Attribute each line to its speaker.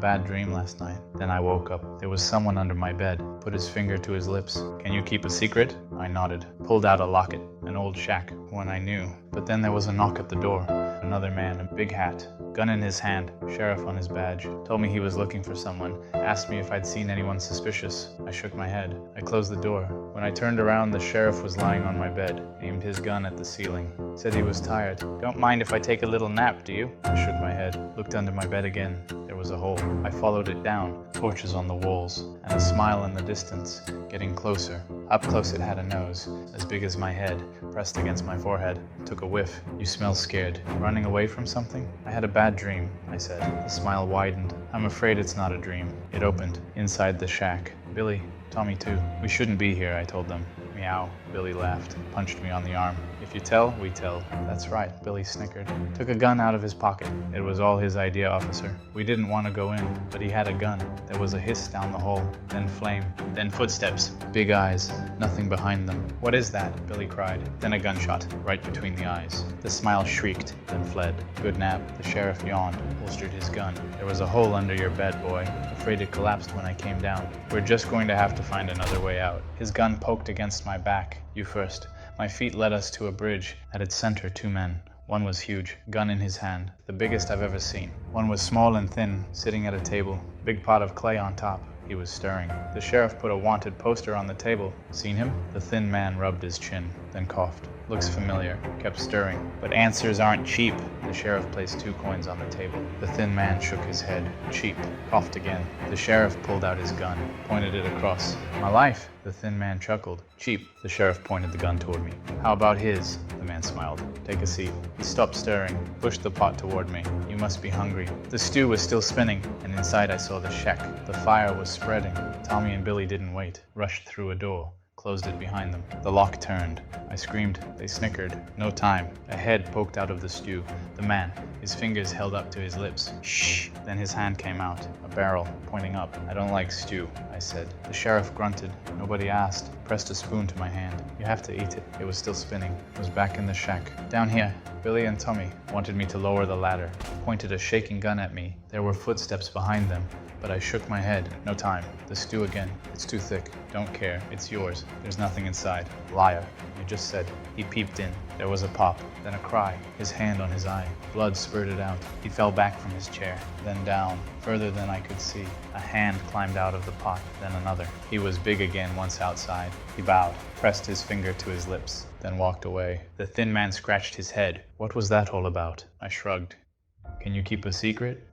Speaker 1: bad dream last night. Then I woke up. There was someone under my bed, put his finger to his lips. Can you keep a secret? I nodded, pulled out a locket, an old shack, one I knew. But then there was a knock at the door. Another man, a big hat, gun in his hand, sheriff on his badge. Told me he was looking for someone, asked me if I'd seen anyone suspicious. I shook my head. I closed the door. When I turned around, the sheriff was lying on my bed, aimed his gun at the ceiling. Said he was tired. Don't mind if I take a little nap, do you? I shook my head, looked under my bed again. There was a hole. I followed it down, torches on the walls, and a smile in the distance, getting closer. Up close it had a nose, as big as my head, pressed against my forehead. Took a whiff. You smell scared. Running away from something? I had a bad dream, I said. The smile widened. I'm afraid it's not a dream. It opened, inside the shack. Billy, Tommy too. We shouldn't be here, I told them. Meow. Billy laughed, punched me on the arm. If you tell, we tell. That's right, Billy snickered. Took a gun out of his pocket. It was all his idea, officer. We didn't want to go in, but he had a gun. There was a hiss down the hall, then flame, then footsteps. Big eyes, nothing behind them. What is that? Billy cried. Then a gunshot, right between the eyes. The smile shrieked, then fled. Good nap. The sheriff yawned, holstered his gun. There was a hole under your bed, boy. Afraid it collapsed when I came down. We're just going to have to find another way out. His gun poked against my back. You first. My feet led us to a bridge. At its center, two men. One was huge, gun in his hand, the biggest I've ever seen. One was small and thin, sitting at a table, big pot of clay on top. He was stirring. The sheriff put a wanted poster on the table. Seen him? The thin man rubbed his chin, then coughed. Looks familiar. Kept stirring. But answers aren't cheap. The sheriff placed 2 coins on the table. The thin man shook his head. Cheap. Coughed again. The sheriff pulled out his gun, pointed it across. My life. The thin man chuckled. Cheap. The sheriff pointed the gun toward me. How about his? The man smiled. Take a seat. He stopped stirring, pushed the pot toward me. You must be hungry. The stew was still spinning, and inside I saw the shack. The fire was spreading. Tommy and Billy didn't wait. Rushed through a door. Closed it behind them. The lock turned. I screamed. They snickered. No time. A head poked out of the stew. The man, his fingers held up to his lips. Shh. Then his hand came out. A barrel, pointing up. I don't like stew, I said. The sheriff grunted. Nobody asked. Pressed a spoon to my hand. You have to eat it. It was still spinning. Was back in the shack. Down here. Billy and Tommy wanted me to lower the ladder. Pointed a shaking gun at me. There were footsteps behind them. But I shook my head. No time. The stew again. It's too thick. Don't care. It's yours. There's nothing inside. Liar. You just said. He peeped in. There was a pop. Then a cry. His hand on his eye. Blood spurted out. He fell back from his chair. Then down. Further than I could see. A hand climbed out of the pot. Then another. He was big again once outside. He bowed. Pressed his finger to his lips. Then walked away. The thin man scratched his head. What was that all about? I shrugged. Can you keep a secret?